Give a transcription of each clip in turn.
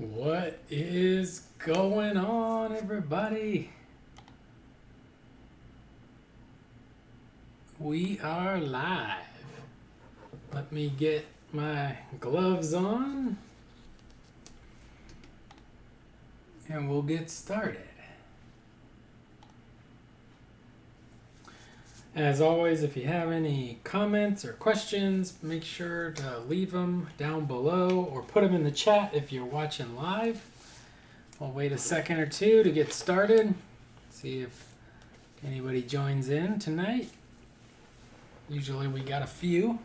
What is going on, everybody? We are live. Let me get my gloves on and we'll get started. As always, if you have any comments or questions, make sure to leave them down below or put them in the chat if you're watching live. We'll wait a second or two to get started. See if anybody joins in tonight. Usually we got a few.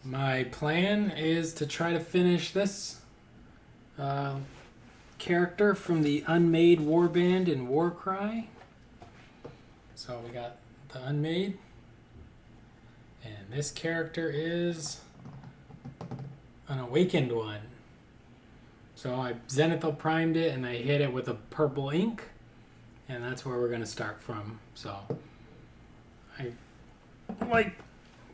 My plan is to try to finish this character from the Unmade Warband in Warcry. So we got the Unmade, and this character is an awakened one. So I Zenithal primed it and I hit it with a purple ink, and that's where we're going to start from. So I like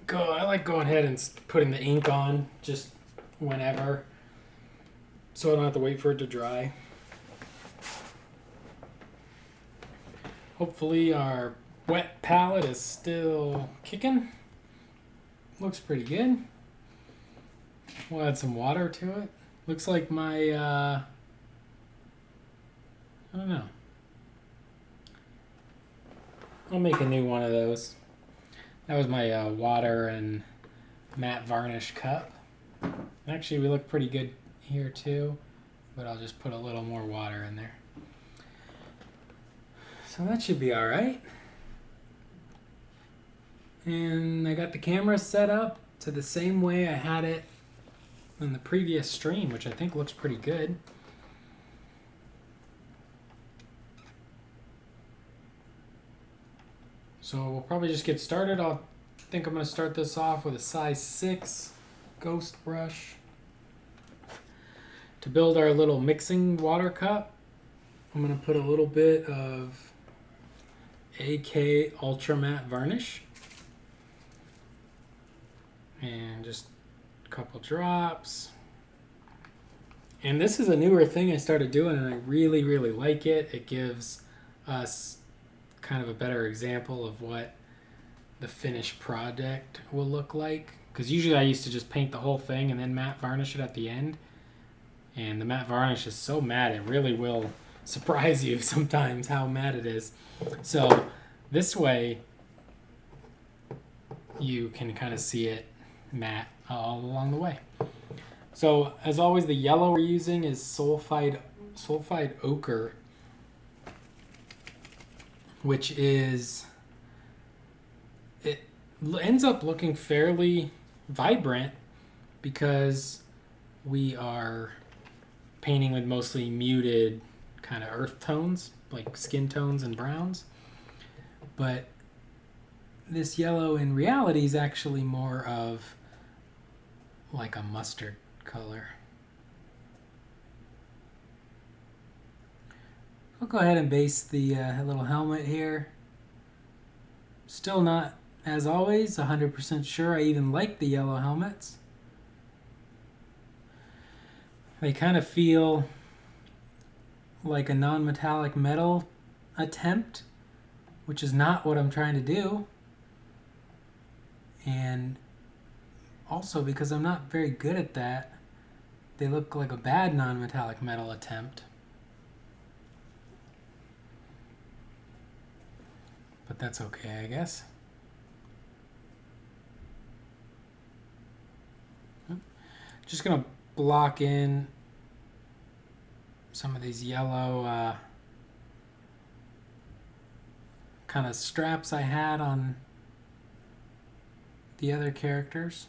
going ahead and putting the ink on just whenever, so I don't have to wait for it to dry. Hopefully our wet palette is still kicking. Looks pretty good. We'll add some water to it. Looks like my, I don't know. I'll make a new one of those. That was my water and matte varnish cup. Actually, we look pretty good here too, but I'll just put a little more water in there. So that should be all right. And I got the camera set up to the same way I had it in the previous stream, which I think looks pretty good. So we'll probably just get started. I think I'm going to start this off with a size 6 ghost brush. To build our little mixing water cup, I'm going to put a little bit of AK Ultra Matte Varnish. And just a couple drops. And this is a newer thing I started doing, and I really, really like it. It gives us kind of a better example of what the finished project will look like. Because usually I used to just paint the whole thing and then matte varnish it at the end. And the matte varnish is so matte, it really will surprise you sometimes how matte it is. So this way you can kind of see it matte all along the way. So as always, the yellow we're using is sulfide ochre, which is, it ends up looking fairly vibrant because we are painting with mostly muted kind of earth tones, like skin tones and browns. But this yellow in reality is actually more of like a mustard color. I'll go ahead and base the little helmet here. Still not, as always, 100% sure I even like the yellow helmets. They kind of feel like a non-metallic metal attempt, which is not what I'm trying to do. And also because I'm not very good at that, they look like a bad non-metallic metal attempt. But that's okay, I guess. Just gonna block in some of these yellow kind of straps I had on the other characters.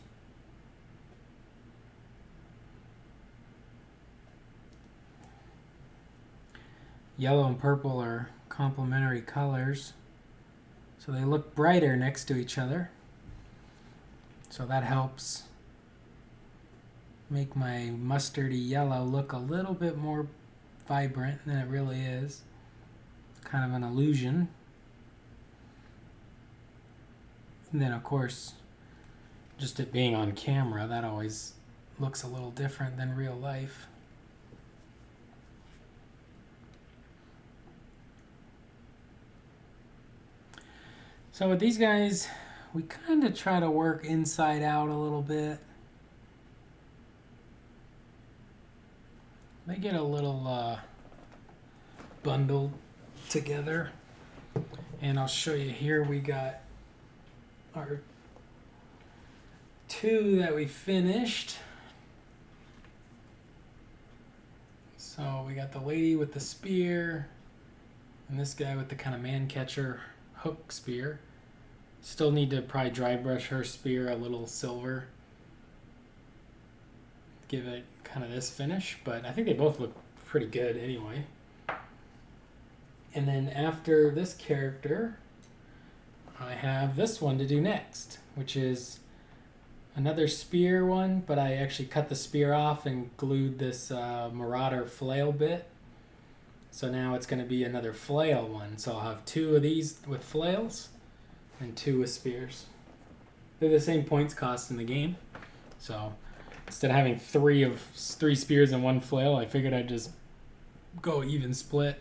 Yellow and purple are complementary colors, so they look brighter next to each other. So that helps make my mustardy yellow look a little bit more vibrant than it really is. Kind of an illusion. And then of course, just it being on camera, that always looks a little different than real life. So with these guys, we kind of try to work inside out a little bit. They get a little bundled together. And I'll show you here, we got our 2 that we finished. So we got the lady with the spear and this guy with the kind of man catcher hook spear. Still need to probably dry brush her spear a little silver. Give it kind of this finish, but I think they both look pretty good anyway. And then after this character, I have this one to do next, which is another spear one, but I actually cut the spear off and glued this Marauder flail bit. So now it's going to be another flail one. So I'll have 2 of these with flails and 2 with spears. They're the same points cost in the game. So instead of having 3 spears and 1 flail, I figured I'd just go even split.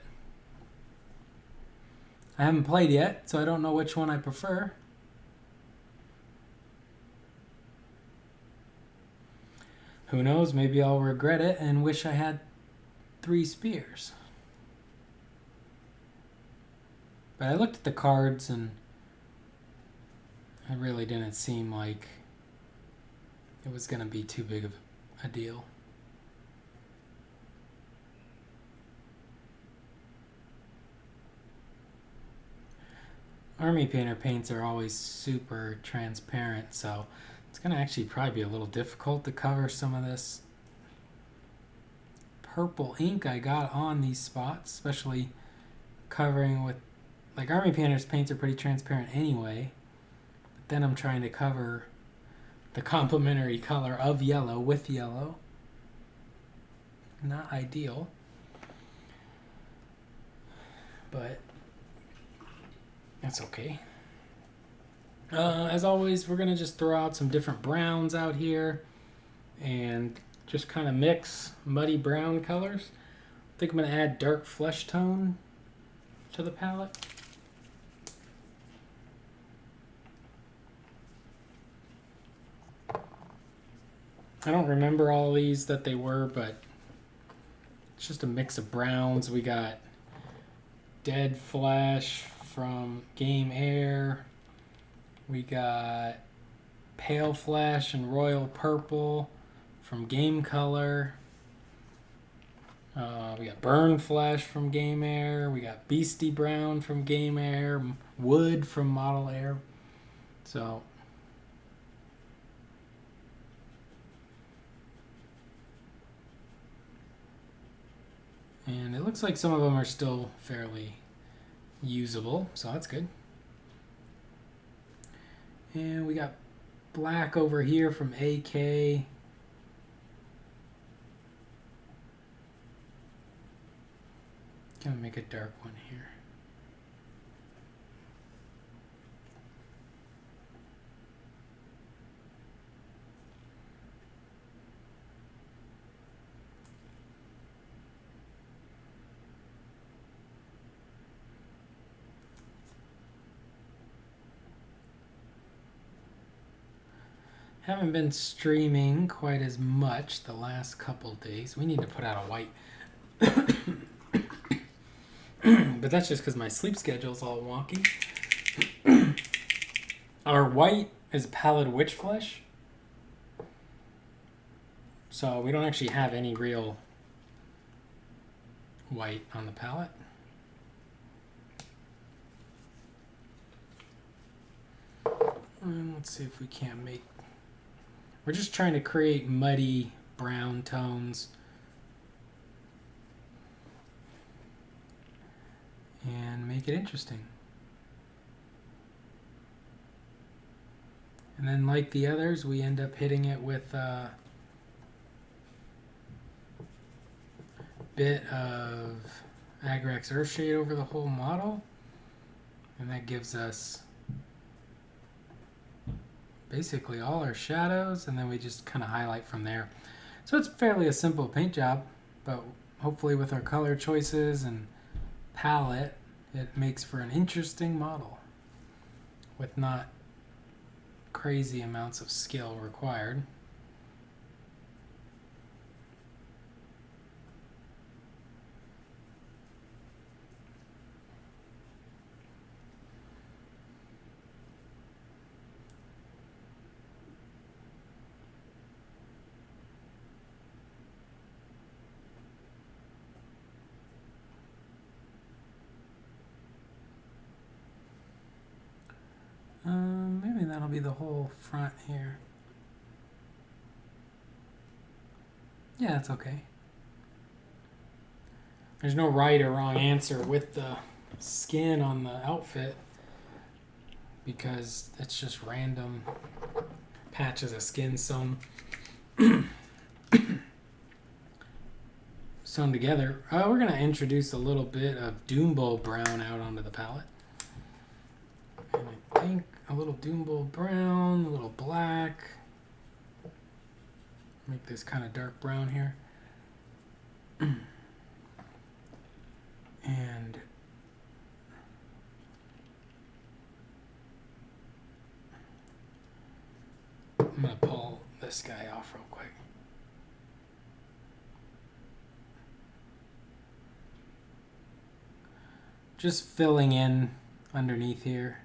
I haven't played yet, so I don't know which one I prefer. Who knows, maybe I'll regret it and wish I had 3 spears. But I looked at the cards and it really didn't seem like it was going to be too big of a deal. Army painter paints are always super transparent, so it's going to actually probably be a little difficult to cover some of this purple ink I got on these spots, especially covering with, like, Army painter's paints are pretty transparent anyway, but then I'm trying to cover the complementary color of yellow with yellow. Not ideal, but that's okay. As always, we're going to just throw out some different browns out here and just kind of mix muddy brown colors. I think I'm going to add dark flesh tone to the palette. I don't remember all these that they were, but it's just a mix of browns. We got Dead Flesh from Game Air. We got Pale Flesh and Royal Purple from Game Color. We got Burn Flesh from Game Air. We got Beastie Brown from Game Air. Wood from Model Air. So and it looks like some of them are still fairly usable, so that's good. And we got black over here from AK. Gonna make a dark one here. Haven't been streaming quite as much the last couple days. We need to put out a white. But that's just because my sleep schedule's all wonky. Our white is pallid witch flesh. So we don't actually have any real white on the palette. And let's see if we can't make... We're just trying to create muddy brown tones. And make it interesting. And then like the others, we end up hitting it with a bit of Agrax Earthshade over the whole model. And that gives us basically all our shadows, and then we just kind of highlight from there. So it's fairly a simple paint job, but hopefully with our color choices and palette, it makes for an interesting model with not crazy amounts of skill required. Maybe that'll be the whole front here. Yeah, that's okay. There's no right or wrong answer with the skin on the outfit because it's just random patches of skin sewn together. We're going to introduce a little bit of Doombull brown out onto the palette. And I think a little Doombull brown, a little black. Make this kind of dark brown here. And I'm going to pull this guy off real quick. Just filling in underneath here.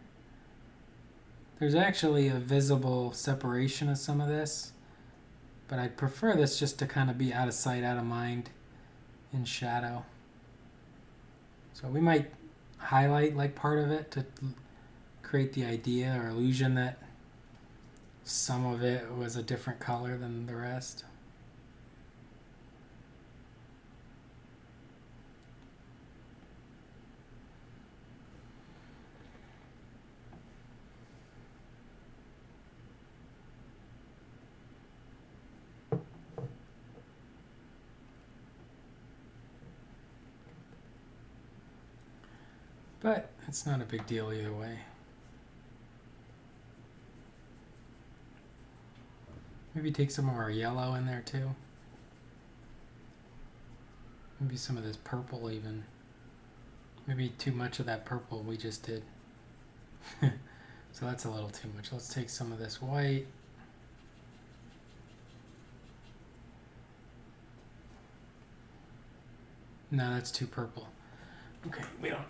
There's actually a visible separation of some of this, but I'd prefer this just to kind of be out of sight, out of mind in shadow. So we might highlight like part of it to create the idea or illusion that some of it was a different color than the rest. But it's not a big deal either way. Maybe take some of our yellow in there too. Maybe some of this purple even. Maybe too much of that purple we just did. So that's a little too much. Let's take some of this white. No, that's too purple. Okay, we don't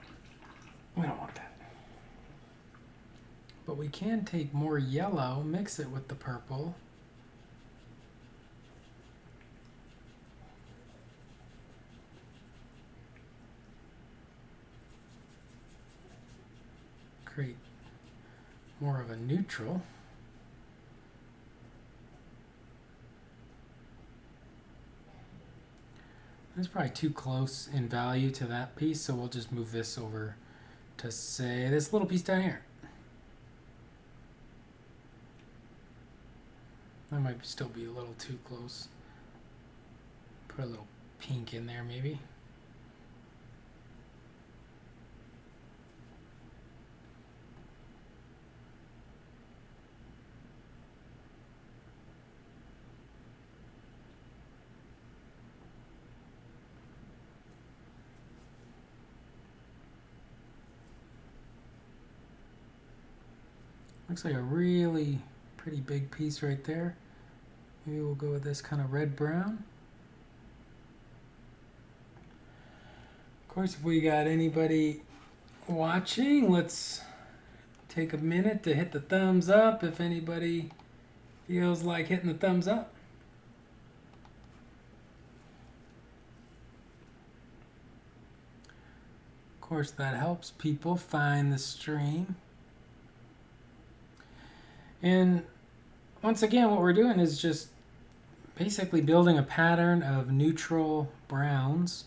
want that. But we can take more yellow, mix it with the purple. Create more of a neutral. That's probably too close in value to that piece, so we'll just move this over to, say, this little piece down here. That might still be a little too close. Put a little pink in there maybe. Looks like a really pretty big piece right there. Maybe we'll go with this kind of red-brown. Of course, if we got anybody watching, let's take a minute to hit the thumbs up if anybody feels like hitting the thumbs up. Of course, that helps people find the stream. And once again, what we're doing is just basically building a pattern of neutral browns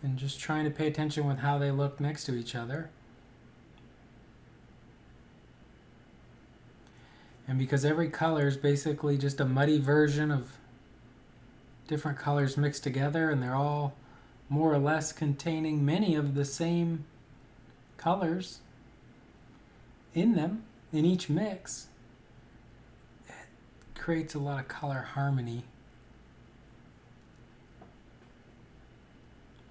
and just trying to pay attention with how they look next to each other. And because every color is basically just a muddy version of different colors mixed together, and they're all more or less containing many of the same colors in them, in each mix, it creates a lot of color harmony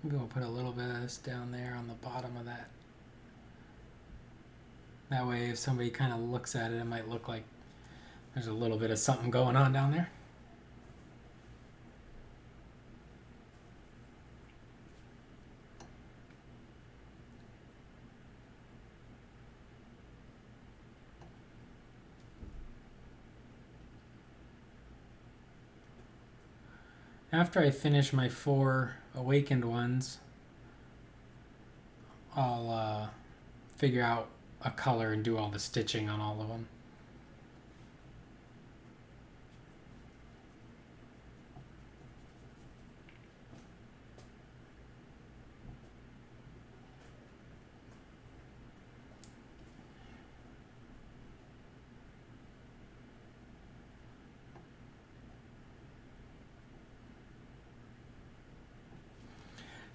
Maybe we'll put a little bit of this down there on the bottom of that. That way if somebody kind of looks at it, it might look like there's a little bit of something going on down there. After I finish my 4 awakened ones, I'll figure out a color and do all the stitching on all of them.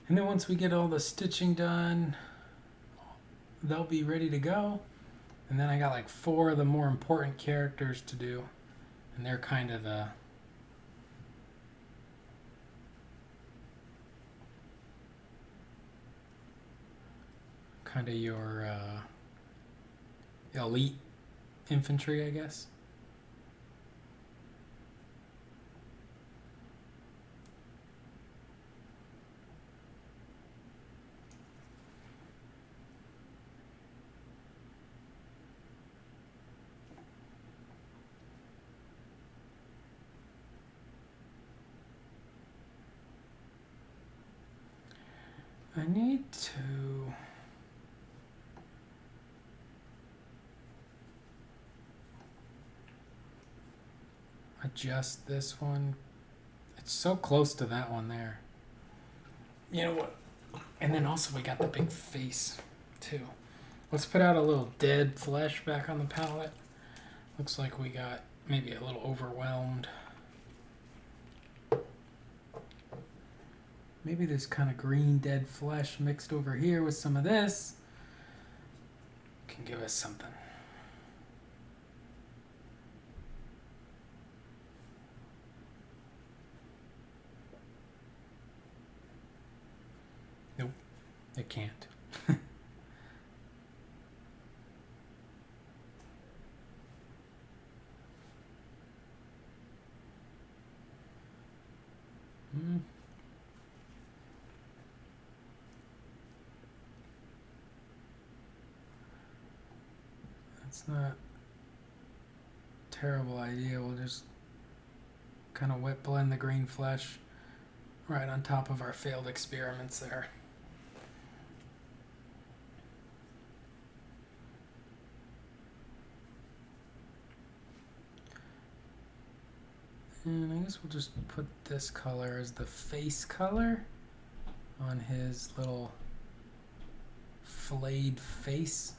And then once we get all the stitching done, they'll be ready to go. And then I got like 4 of the more important characters to do. And they're kind of the your elite infantry, I guess. I need to adjust this one. It's so close to that one there. You know what? And then also we got the big face too. Let's put out a little dead flesh back on the palette. Looks like we got maybe a little overwhelmed. Maybe this kind of green dead flesh mixed over here with some of this can give us something. Nope, it can't. That's not a terrible idea. We'll just kind of wet blend the green flesh right on top of our failed experiments there. And I guess we'll just put this color as the face color on his little flayed face.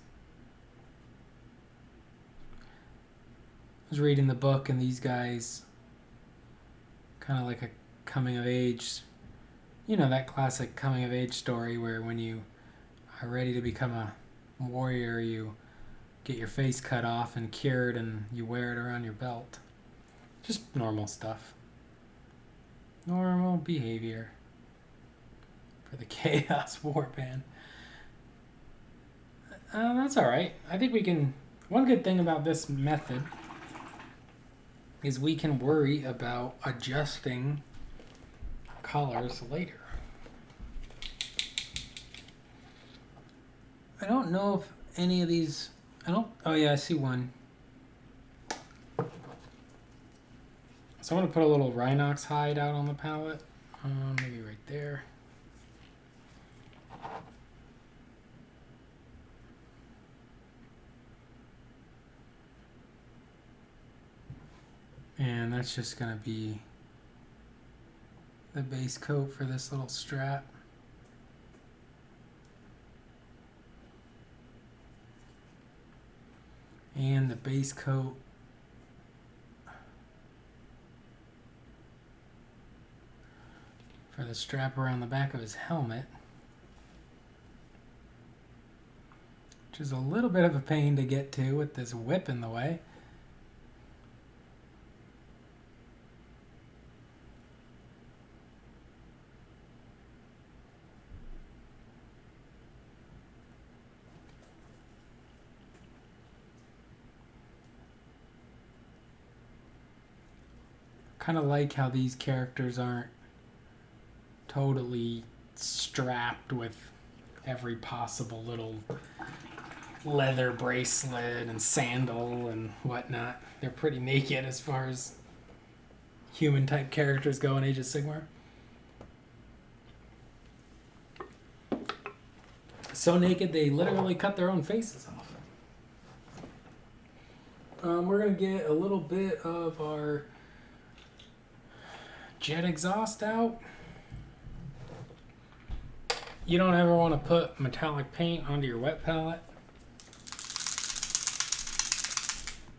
I was reading the book, and these guys, kind of like a coming of age, you know, that classic coming of age story where when you are ready to become a warrior, you get your face cut off and cured and you wear it around your belt. Just normal stuff. Normal behavior for the Chaos Warband. That's alright. I think we can... One good thing about this method is we can worry about adjusting colors later. I don't know if any of these... Oh yeah, I see one. So I'm going to put a little Rhinox hide out on the palette. Maybe right there. And that's just going to be the base coat for this little strap. And the base coat for the strap around the back of his helmet, which is a little bit of a pain to get to with this whip in the way. kind of like how these characters aren't totally strapped with every possible little leather bracelet and sandal and whatnot. They're pretty naked as far as human type characters go in Age of Sigmar. So naked they literally cut their own faces off. We're going to get a little bit of our jet exhaust out. You don't ever want to put metallic paint onto your wet palette.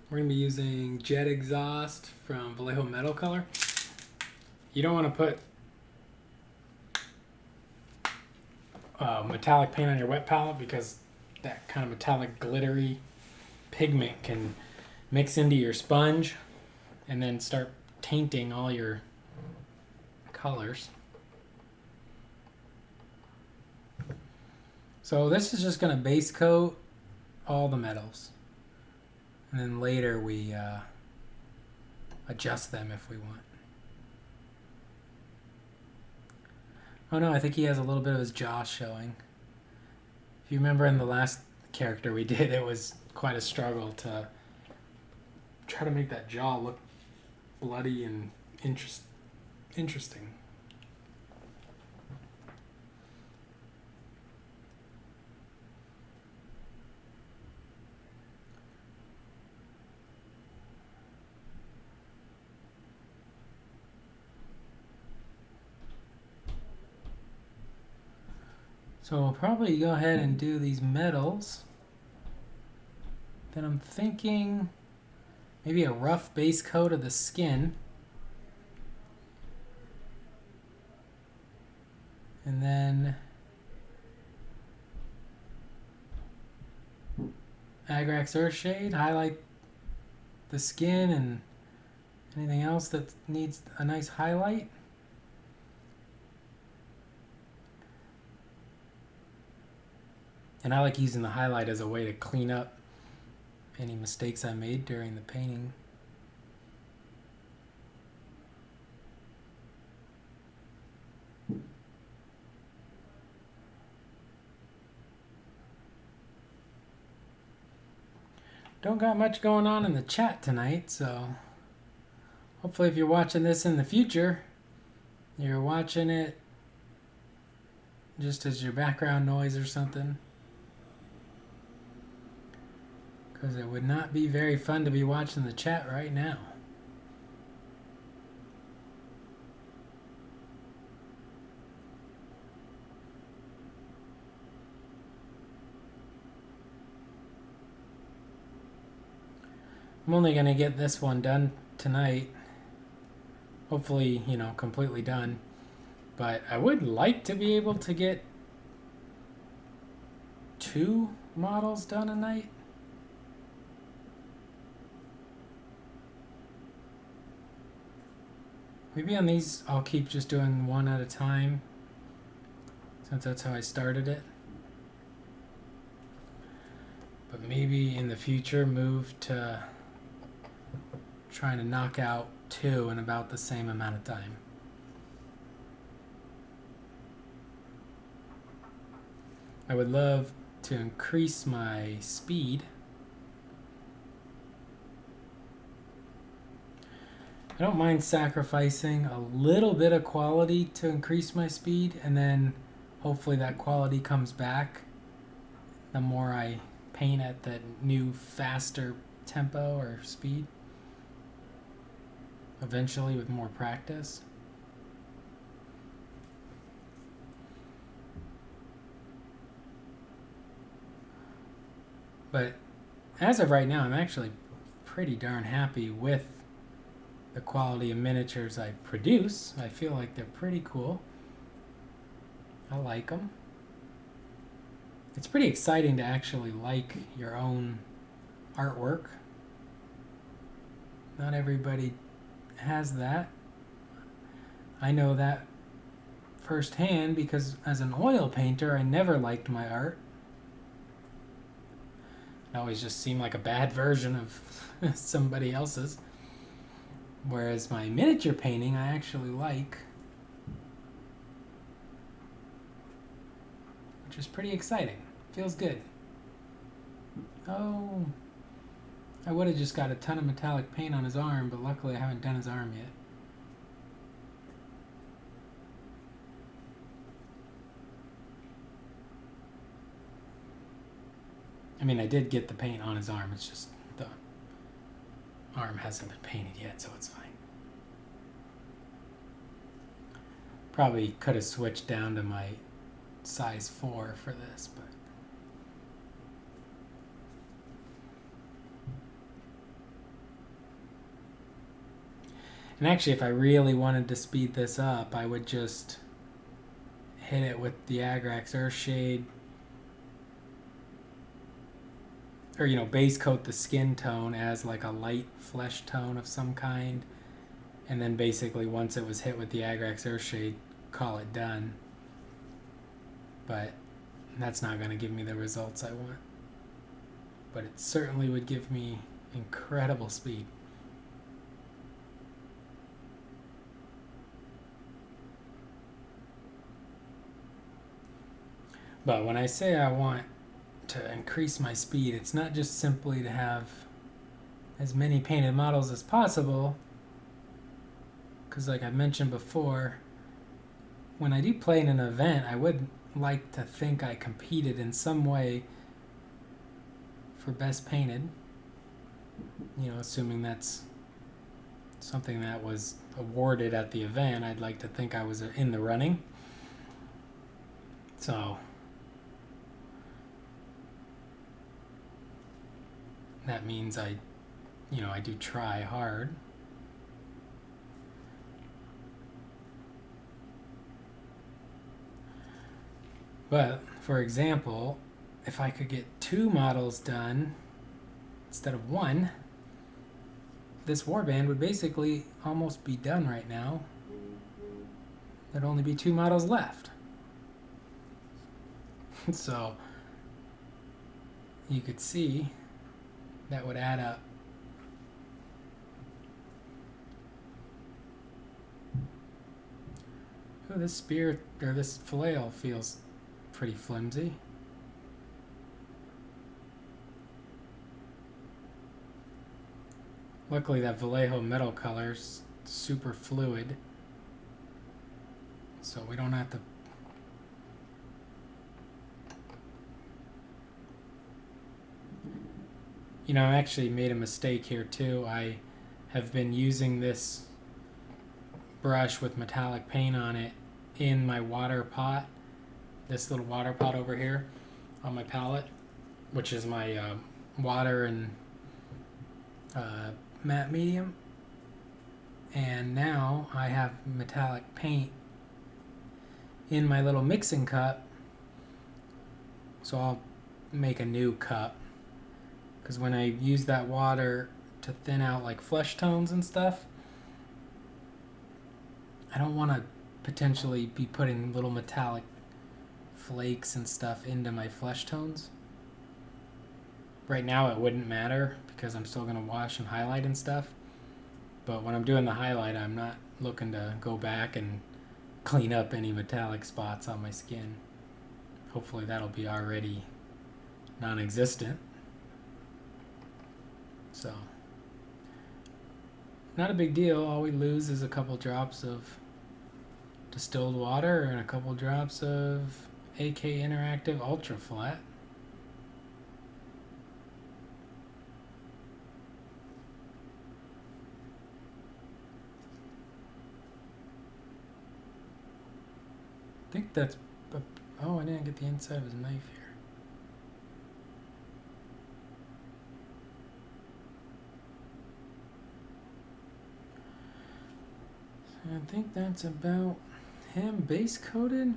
We're going to be using jet exhaust from Vallejo Metal Color. You don't want to put metallic paint on your wet palette because that kind of metallic glittery pigment can mix into your sponge and then start tainting all your colors. So this is just going to base coat all the metals, and then later we adjust them if we want. Oh no, I think he has a little bit of his jaw showing. If you remember in the last character we did, it was quite a struggle to try to make that jaw look bloody and interesting. So we'll probably go ahead and do these metals. Then I'm thinking maybe a rough base coat of the skin. And then Agrax Earthshade, highlight the skin and anything else that needs a nice highlight. And I like using the highlight as a way to clean up any mistakes I made during the painting. Don't got much going on in the chat tonight, so hopefully if you're watching this in the future, you're watching it just as your background noise or something. Because it would not be very fun to be watching the chat right now. I'm only going to get this one done tonight. Hopefully, you know, completely done. But I would like to be able to get 2 models done a night. Maybe on these I'll keep just doing 1 at a time, since that's how I started it. But maybe in the future move to trying to knock out 2 in about the same amount of time. I would love to increase my speed. I don't mind sacrificing a little bit of quality to increase my speed, and then hopefully that quality comes back the more I paint at the new faster tempo or speed, eventually with more practice. But as of right now, I'm actually pretty darn happy with the quality of miniatures I produce. I feel like they're pretty cool. I like them. It's pretty exciting to actually like your own artwork. Not everybody has that. I know that firsthand because as an oil painter, I never liked my art. It always just seemed like a bad version of somebody else's. Whereas my miniature painting I actually like, which is pretty exciting. Feels good. Oh, I would have just got a ton of metallic paint on his arm, but luckily I haven't done his arm yet. I mean, I did get the paint on his arm, it's just the arm hasn't been painted yet, so it's fine. Probably could have switched down to my size 4 for this, but and actually if I really wanted to speed this up, I would just hit it with the Agrax Earthshade, or you know, base coat the skin tone as like a light flesh tone of some kind, and then basically once it was hit with the Agrax Earthshade, call it done. But that's not going to give me the results I want. But it certainly would give me incredible speed. But when I say I want to increase my speed, it's not just simply to have as many painted models as possible, because like I mentioned before, when I do play in an event, I would like to think I competed in some way for best painted, you know, assuming that's something that was awarded at the event. I'd like to think I was in the running. So that means I do try hard. But for example, if I could get 2 models done instead of 1, this warband would basically almost be done right now. There'd only be 2 models left. So you could see that would add up. Oh, this spear, or this flail, feels pretty flimsy. Luckily that Vallejo metal color's super fluid, so we don't have to I actually made a mistake here too. I have been using this brush with metallic paint on it in my water pot, this little water pot over here on my palette, which is my water and matte medium. And now I have metallic paint in my little mixing cup, so I'll make a new cup, because when I use that water to thin out like flesh tones and stuff, I don't want to potentially be putting little metallic flakes and stuff into my flesh tones. Right now it wouldn't matter because I'm still going to wash and highlight and stuff, but when I'm doing the highlight, I'm not looking to go back and clean up any metallic spots on my skin. Hopefully that'll be already non-existent. So, not a big deal. All we lose is a couple drops of distilled water and a couple drops of AK Interactive Ultra Flat. I think that's... Oh, I didn't get the inside of his knife here. So I think that's about him base coated.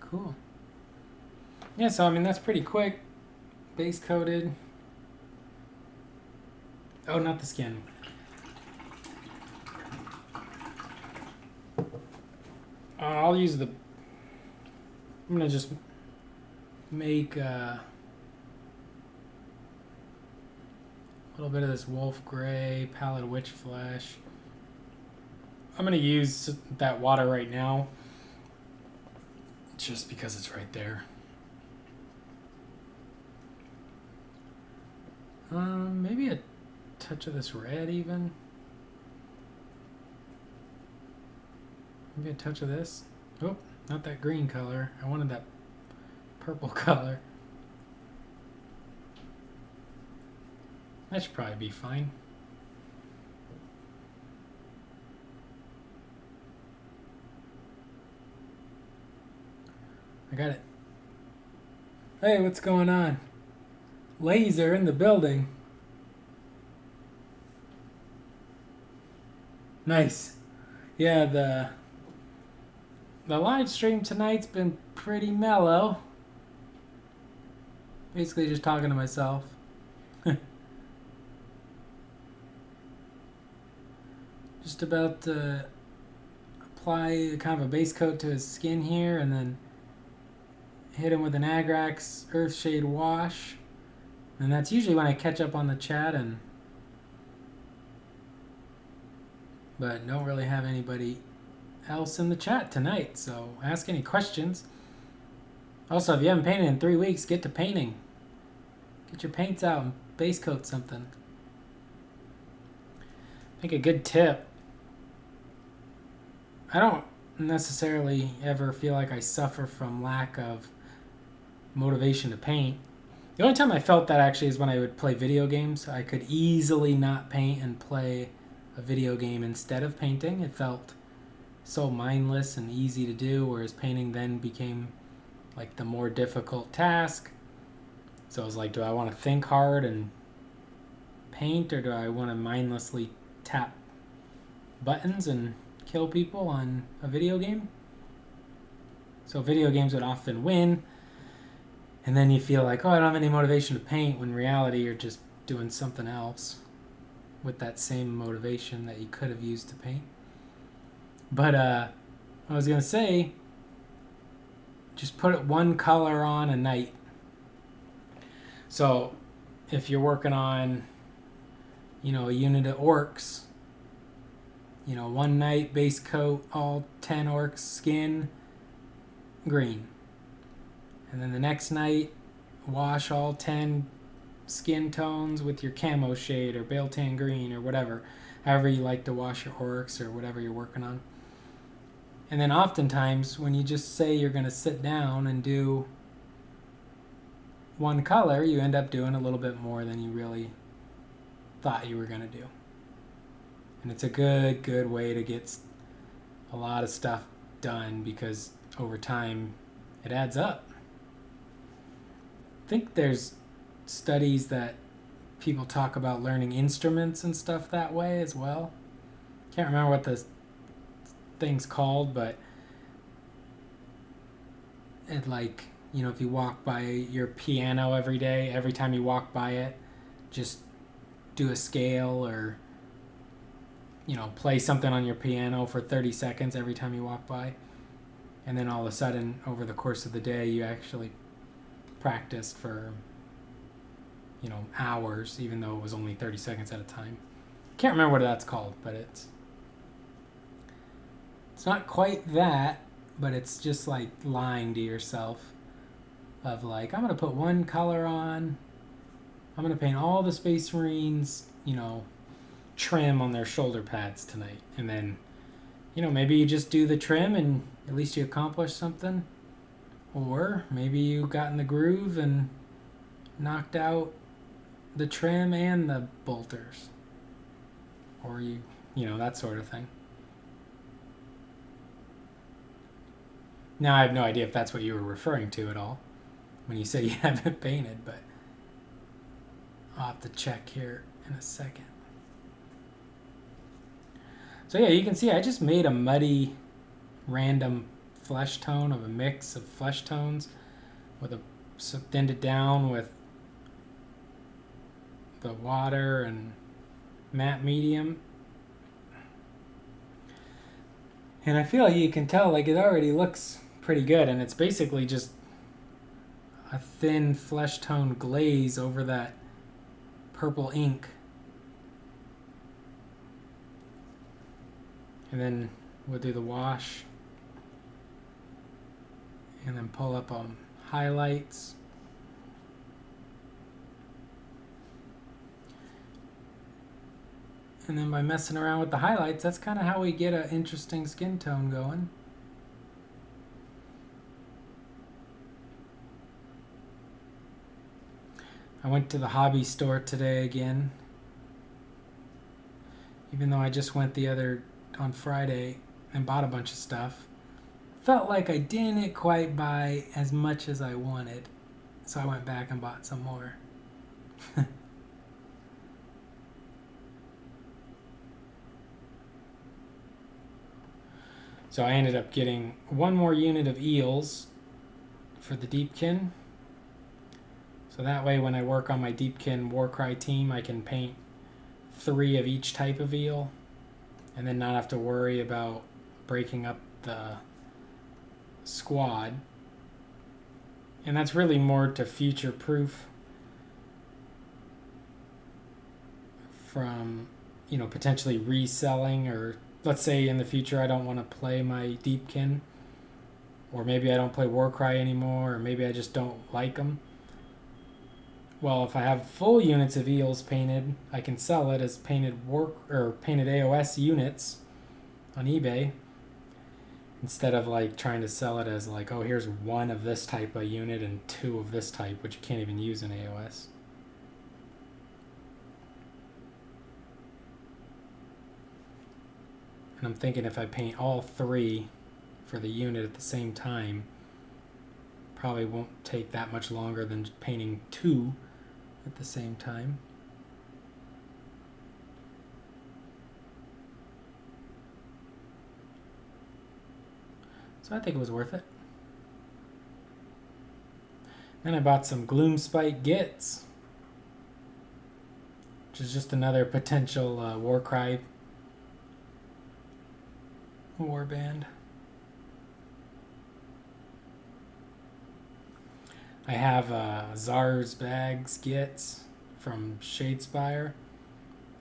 Cool. Yeah, so I mean that's pretty quick. Base coated. Oh, not the skin. I'll use the... I'm gonna just make a little bit of this wolf gray, pallid witch flesh. I'm going to use that water right now just because it's right there. Maybe a touch of this red even. Maybe a touch of this. Oh, not that green color. I wanted that purple color. That should probably be fine. I got it. Hey, what's going on? Laser in the building. Nice. Yeah, the live stream tonight's been pretty mellow. Basically just talking to myself. Just about to apply kind of a base coat to his skin here and then hit him with an Agrax Earthshade wash. And that's usually when I catch up on the chat, but don't really have anybody else in the chat tonight, so ask any questions. Also, if you haven't painted in 3 weeks, get to painting. Get your paints out and base coat something. I think a good tip, I don't necessarily ever feel like I suffer from lack of motivation to paint. The only time I felt that actually is when I would play video games. I could easily not paint and play a video game instead of painting. It felt so mindless and easy to do, whereas painting then became like the more difficult task. So it was like, do I want to think hard and paint, or do I want to mindlessly tap buttons and kill people on a video game? So video games would often win. And then you feel like, oh, I don't have any motivation to paint, when in reality you're just doing something else with that same motivation that you could have used to paint. But I was going to say, just put one color on a night. So if you're working on, a unit of orcs, one night base coat all 10 orcs skin green. And then the next night, wash all 10 skin tones with your camo shade or Bale Tan green or whatever. However you like to wash your orcs or whatever you're working on. And then oftentimes, when you just say you're going to sit down and do one color, you end up doing a little bit more than you really thought you were going to do. And it's a good way to get a lot of stuff done, because over time it adds up. I think there's studies that people talk about learning instruments and stuff that way as well. Can't remember what the thing's called, but it, like, if you walk by your piano every day, every time you walk by it, just do a scale, or play something on your piano for 30 seconds every time you walk by, and then all of a sudden over the course of the day you actually practiced for hours, even though it was only 30 seconds at a time. Can't remember what that's called, but it's not quite that, but it's just like lying to yourself of like, I'm going to put one color on, I'm going to paint all the Space Marines trim on their shoulder pads tonight, and then maybe you just do the trim and at least you accomplish something. Or maybe you got in the groove and knocked out the trim and the bolters. Or that sort of thing. Now, I have no idea if that's what you were referring to at all when you said you haven't painted, but I'll have to check here in a second. So yeah, you can see I just made a muddy, random flesh tone of a mix of flesh tones thinned it down with the water and matte medium. And I feel like you can tell, like, it already looks pretty good, and it's basically just a thin flesh tone glaze over that purple ink. And then we'll do the wash. And then pull up highlights. And then by messing around with the highlights, that's kind of how we get an interesting skin tone going. I went to the hobby store today again. Even though I just went on Friday and bought a bunch of stuff. Felt like I didn't quite buy as much as I wanted. So I went back and bought some more. So I ended up getting one more unit of eels for the Deepkin. So that way when I work on my Deepkin Warcry team, I can paint 3 of each type of eel and then not have to worry about breaking up the squad. And that's really more to future-proof from, potentially reselling, or let's say in the future I don't want to play my Deepkin, or maybe I don't play Warcry anymore, or maybe I just don't like them. Well, if I have full units of eels painted, I can sell it as painted AoS units on eBay, instead of like trying to sell it as like, oh, here's 1 of this type of unit and 2 of this type, which you can't even use in AoS. And I'm thinking if I paint all 3 for the unit at the same time, probably won't take that much longer than painting 2 at the same time. So I think it was worth it. Then I bought some Gloomspite Gits, which is just another potential Warcry Warband. I have Czar's Bags Gits from Shadespire.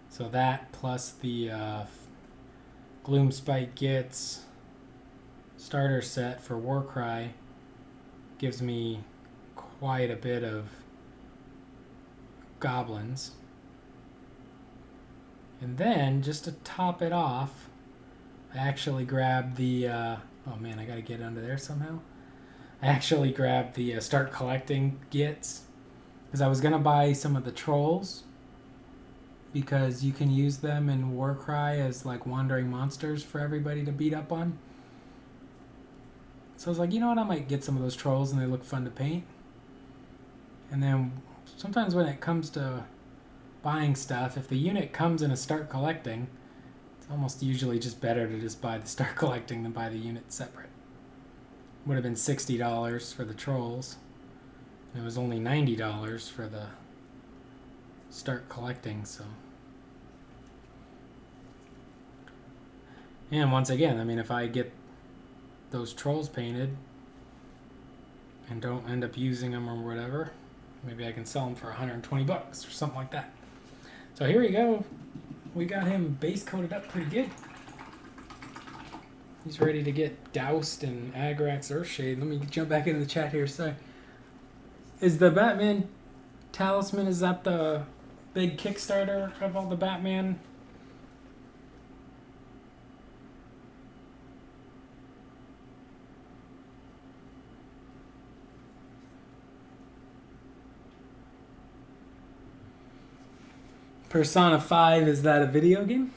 So that plus the Gloomspite Gits starter set for Warcry gives me quite a bit of goblins. And then, just to top it off, I actually grabbed the, oh man, I gotta get under there somehow. I actually grabbed the Start Collecting Gits, because I was gonna buy some of the trolls, because you can use them in Warcry as like wandering monsters for everybody to beat up on. So I was like, you know what, I might get some of those trolls and they look fun to paint. And then sometimes when it comes to buying stuff, if the unit comes in a Start Collecting, it's almost usually just better to just buy the Start Collecting than buy the unit separate. Would have been $60 for the trolls. And it was only $90 for the Start Collecting, so. And once again, I mean, if I get those trolls painted and don't end up using them or whatever, maybe I can sell them for $120 or something like that. So here we go. We got him base coated up pretty good. He's ready to get doused in Agrax Earthshade. Let me jump back into the chat here. So, is the Batman Talisman, is that the big Kickstarter of all the Batman? Persona 5, is that a video game?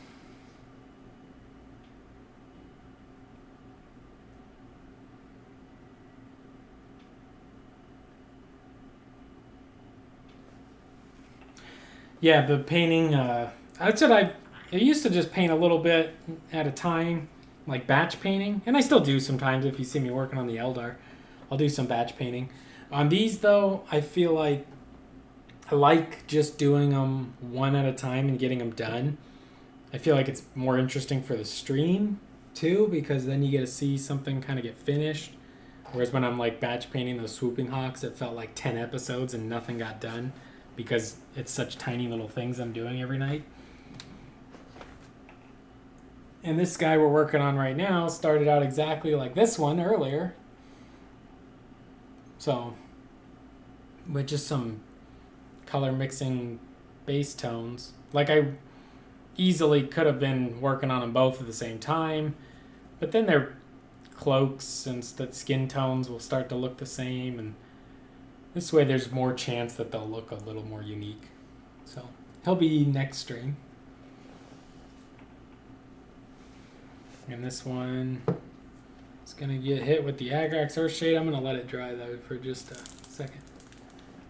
Yeah, the painting, that's what I used to just paint a little bit at a time, like batch painting. And I still do sometimes if you see me working on the Eldar. I'll do some batch painting. On these, though, I feel like I like just doing them one at a time and getting them done. I feel like it's more interesting for the stream, too, because then you get to see something kind of get finished Whereas when I'm like batch painting those swooping hawks, it felt like 10 episodes and nothing got done because it's such tiny little things I'm doing every night. And this guy we're working on right now started out exactly like this one earlier. So, with just some color mixing base tones. Like I easily could have been working on them both at the same time, but then their cloaks and the skin tones will start to look the same, and this way there's more chance that they'll look a little more unique. So he'll be next stream. And this one is going to get hit with the Agrax Earthshade. I'm going to let it dry though for just a second.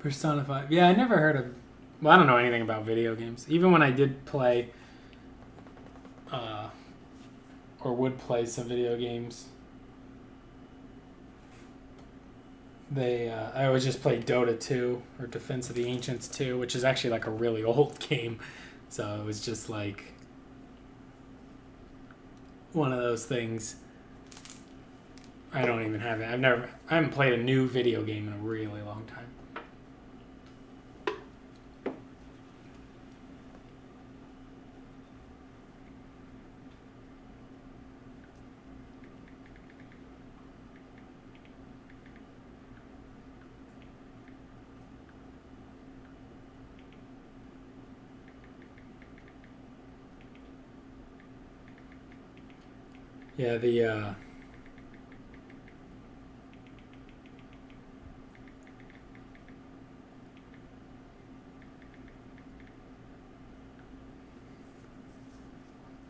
Personify. Yeah, I never heard of... Well, I don't know anything about video games. Even when I did play... or would play some video games, I always just played Dota 2 or Defense of the Ancients 2, which is actually like a really old game. So it was just like one of those things. I don't even have it. I haven't played a new video game in a really long time. Yeah, the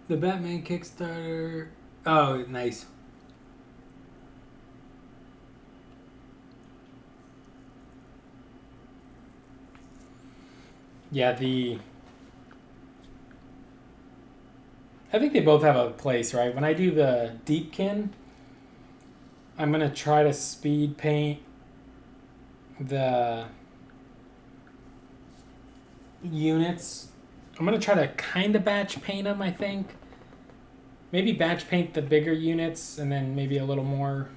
Batman Kickstarter. Oh, nice. Yeah, I think they both have a place, right? When I do the Deepkin, I'm going to try to speed paint the units. I'm going to try to kind of batch paint them, I think. Maybe batch paint the bigger units and then maybe a little more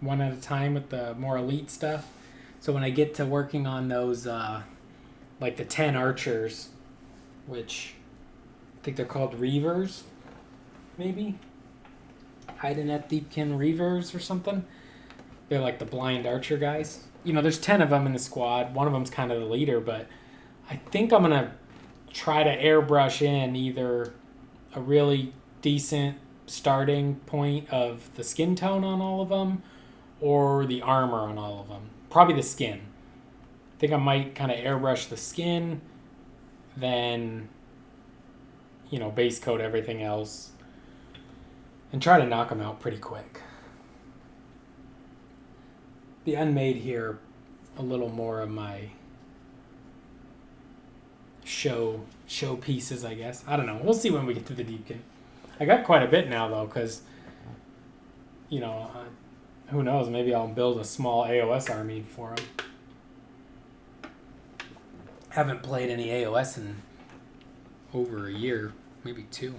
one at a time with the more elite stuff. So when I get to working on those, like the 10 archers, which I think they're called Reavers, maybe? Heidenet Deepkin Reavers or something. They're like the blind archer guys. You know, there's 10 of them in the squad. One of them's kind of the leader, but I think I'm going to try to airbrush in either a really decent starting point of the skin tone on all of them or the armor on all of them. Probably the skin. I think I might kind of airbrush the skin, then, you know, base coat everything else and try to knock them out pretty quick. The Unmade here, a little more of my show pieces, I guess. I don't know. We'll see when we get to the Deepkin. I got quite a bit now, though, because, you know, who knows? Maybe I'll build a small AoS army for them. Haven't played any AoS in over a year, maybe 2.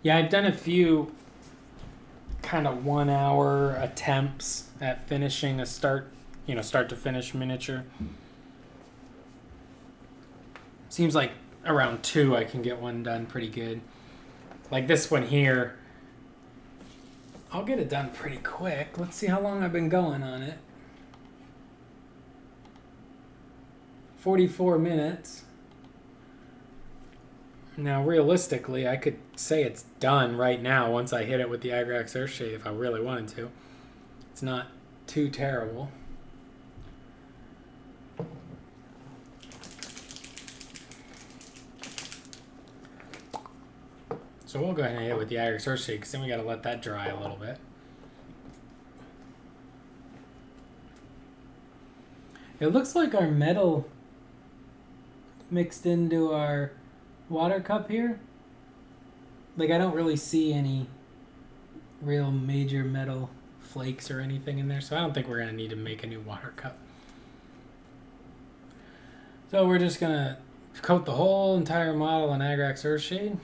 Yeah, I've done a few kind of 1 hour attempts at finishing a start to finish miniature. Seems like around 2 I can get one done pretty good. Like this one here, I'll get it done pretty quick. Let's see how long I've been going on it. 44 minutes. Now, realistically, I could say it's done right now once I hit it with the Agrax Earthshade if I really wanted to. It's not too terrible. So we'll go ahead and hit it with the Agrax Earthshade because then we got to let that dry a little bit. It looks like our metal mixed into our water cup here. Like, I don't really see any real major metal flakes or anything in there, so I don't think we're going to need to make a new water cup. So we're just going to coat the whole entire model in Agrax Earthshade.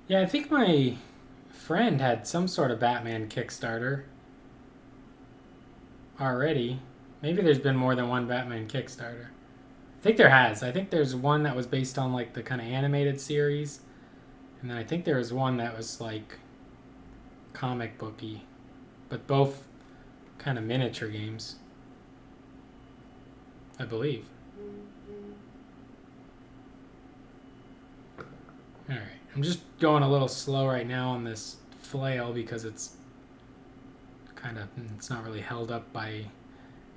Yeah, I think my friend had some sort of Batman Kickstarter already. Maybe there's been more than one Batman Kickstarter. I think there has. I think there's one that was based on like the kind of animated series, and then I think there was one that was like comic booky, but both kind of miniature games, I believe. All right, I'm just going a little slow right now on this flail because it's not really held up by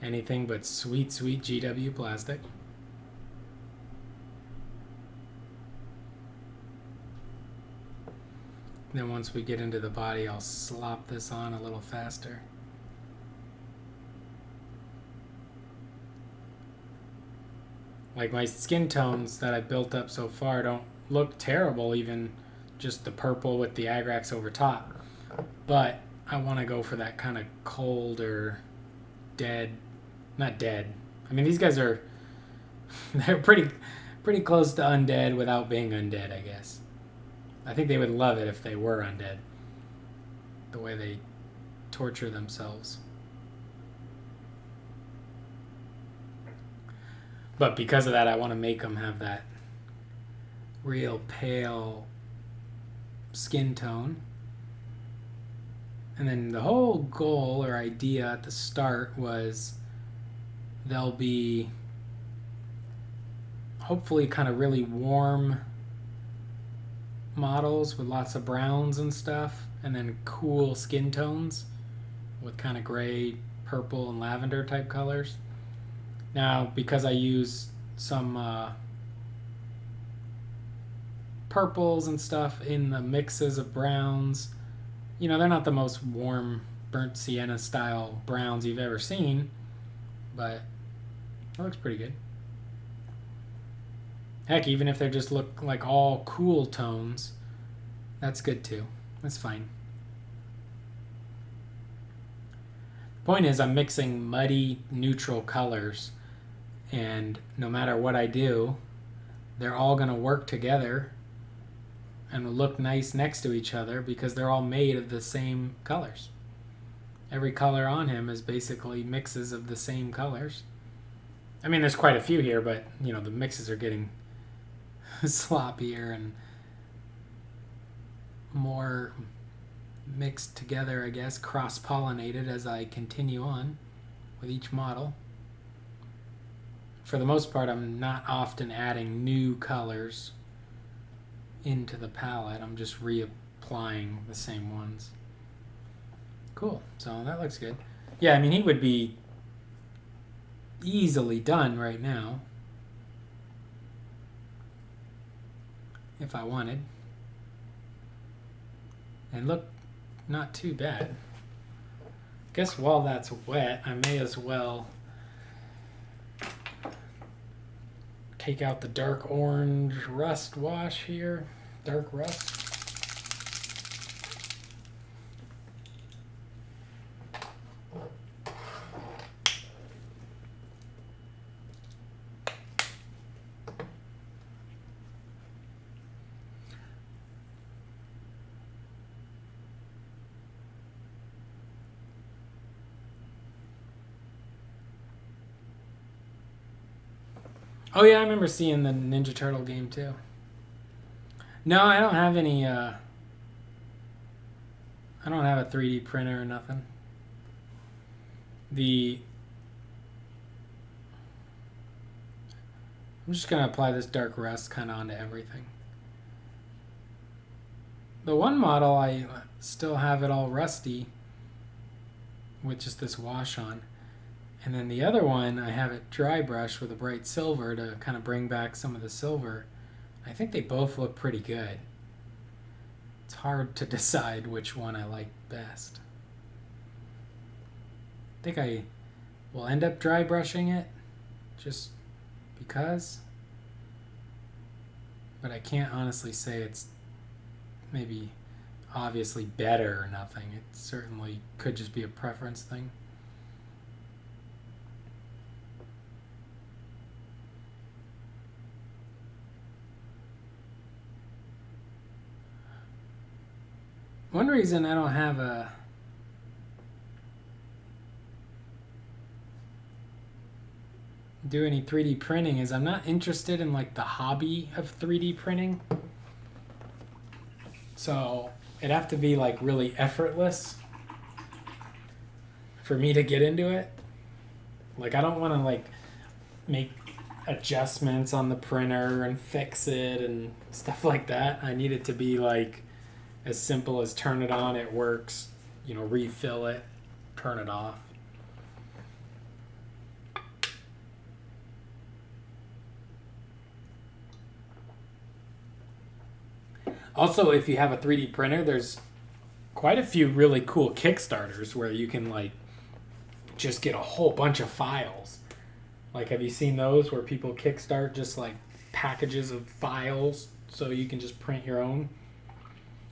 anything but sweet GW plastic. And then once we get into the body, I'll slop this on a little faster. Like my skin tones that I built up so far don't look terrible, even just the purple with the Agrax over top. But I want to go for that kind of cold or dead, not dead. I mean, these guys are, they're pretty close to undead without being undead, I guess. I think they would love it if they were undead. The way they torture themselves. But because of that, I want to make them have that real pale skin tone. And then the whole goal or idea at the start was they'll be hopefully kind of really warm models with lots of browns and stuff, and then cool skin tones with kind of gray, purple, and lavender type colors. Now, because I use some purples and stuff in the mixes of browns, you know, they're not the most warm, burnt sienna style browns you've ever seen, but it looks pretty good. Heck, even if they just look like all cool tones, that's good too. That's fine. The point is, I'm mixing muddy, neutral colors, and no matter what I do, they're all going to work together and look nice next to each other because they're all made of the same colors. Every color on him is basically mixes of the same colors. I mean, there's quite a few here, but, you know, the mixes are getting sloppier and more mixed together, I guess, cross-pollinated as I continue on with each model. For the most part, I'm not often adding new colors into the palette. I'm just reapplying the same ones. Cool. So that looks good. Yeah, I mean, he would be easily done right now if I wanted. And look, not too bad. Guess while that's wet, I may as well take out the dark orange rust wash here. Dark rust. Oh yeah, I remember seeing the Ninja Turtle game too. No, I don't have any, I don't have a 3D printer or nothing. I'm just going to apply this dark rust kind of onto everything. The one model, I still have it all rusty with just this wash on. And then the other one, I have it dry brushed with a bright silver to kind of bring back some of the silver. I think they both look pretty good. It's hard to decide which one I like best. I think I will end up dry brushing it just because. But I can't honestly say it's maybe obviously better or nothing. It certainly could just be a preference thing. One reason I don't have a do any 3D printing is I'm not interested in like the hobby of 3D printing. So it'd have to be like really effortless for me to get into it. Like I don't want to like make adjustments on the printer and fix it and stuff like that. I need it to be like as simple as turn it on, it works, you know, refill it, turn it off. Also, if you have a 3D printer, there's quite a few really cool Kickstarters where you can like just get a whole bunch of files. Like, have you seen those where people kickstart just like packages of files so you can just print your own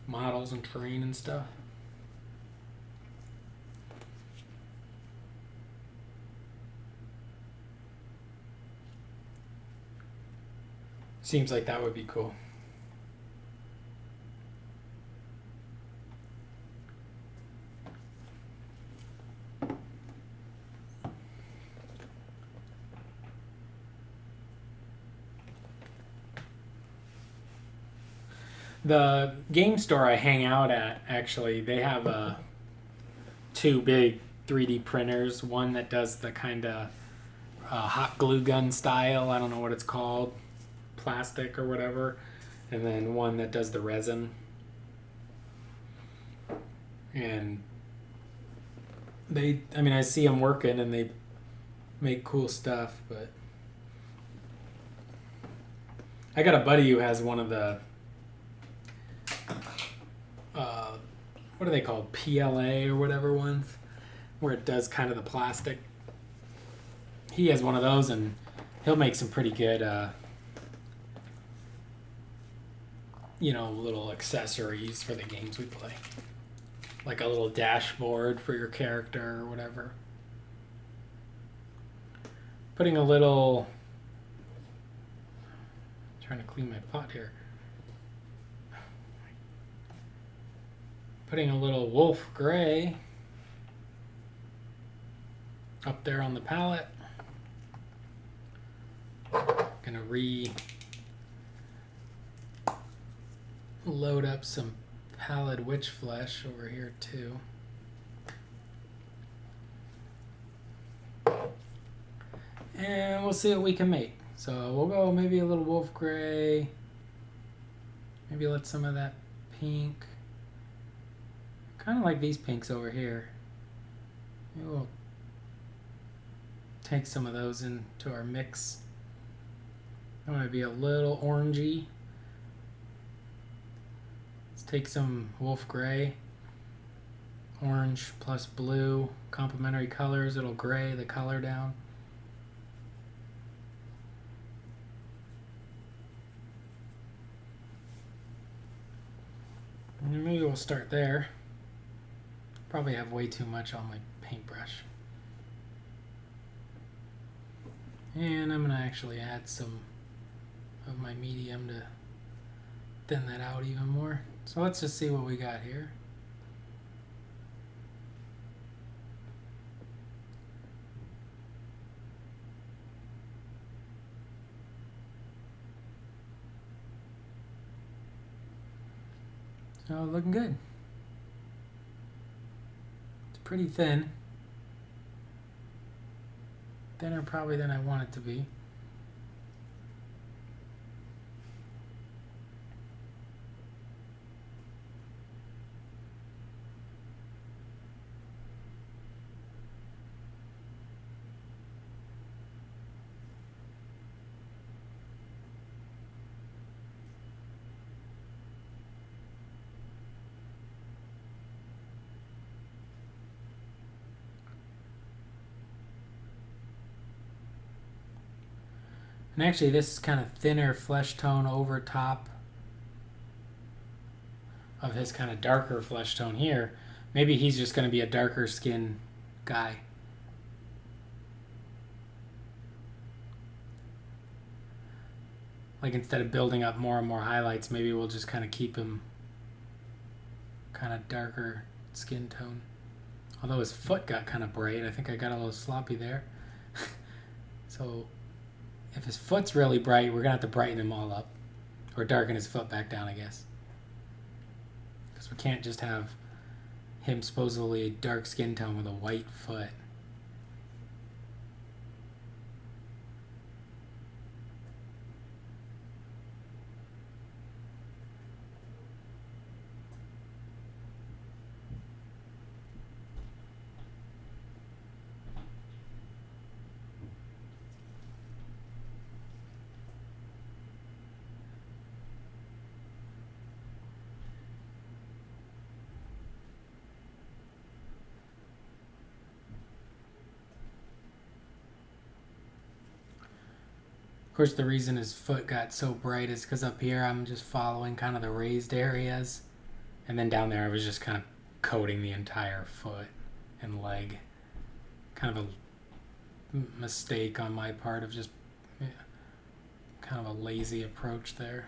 models and terrain and stuff? Seems like that would be cool. The game store I hang out at, actually, they have two big 3D printers. One that does the kind of hot glue gun style, I don't know what it's called, plastic or whatever, and then one that does the resin. And I see them working and they make cool stuff, but I got a buddy who has one of the what are they called, PLA or whatever ones, where it does kind of the plastic. He has one of those and he'll make some pretty good little accessories for the games we play, like a little dashboard for your character or whatever. Putting a little, trying to clean my pot here. Putting a little wolf gray up there on the palette. Gonna load up some pallid witch flesh over here too. And we'll see what we can make. So we'll go maybe a little wolf gray. Maybe let some of that pink. Kind of like these pinks over here. Maybe we'll take some of those into our mix. I want to be a little orangey. Let's take some wolf gray. Orange plus blue, complementary colors. It'll gray the color down. And maybe we'll start there. Probably have way too much on my paintbrush. And I'm going to actually add some of my medium to thin that out even more. So let's just see what we got here. So looking good. Pretty thin. Thinner probably than I want it to be. And actually this kind of thinner flesh tone over top of his kind of darker flesh tone here, maybe he's just going to be a darker skin guy. Like instead of building up more and more highlights, maybe we'll just kind of keep him kind of darker skin tone. Although his foot got kind of bright, I think I got a little sloppy there. So if his foot's really bright, we're gonna have to brighten him all up, or darken his foot back down, I guess. Because we can't just have him supposedly a dark skin tone with a white foot. Of course, the reason his foot got so bright is because up here I'm just following kind of the raised areas, and then down there I was just kind of coating the entire foot and leg. Kind of a mistake on my part of just kind of a lazy approach there.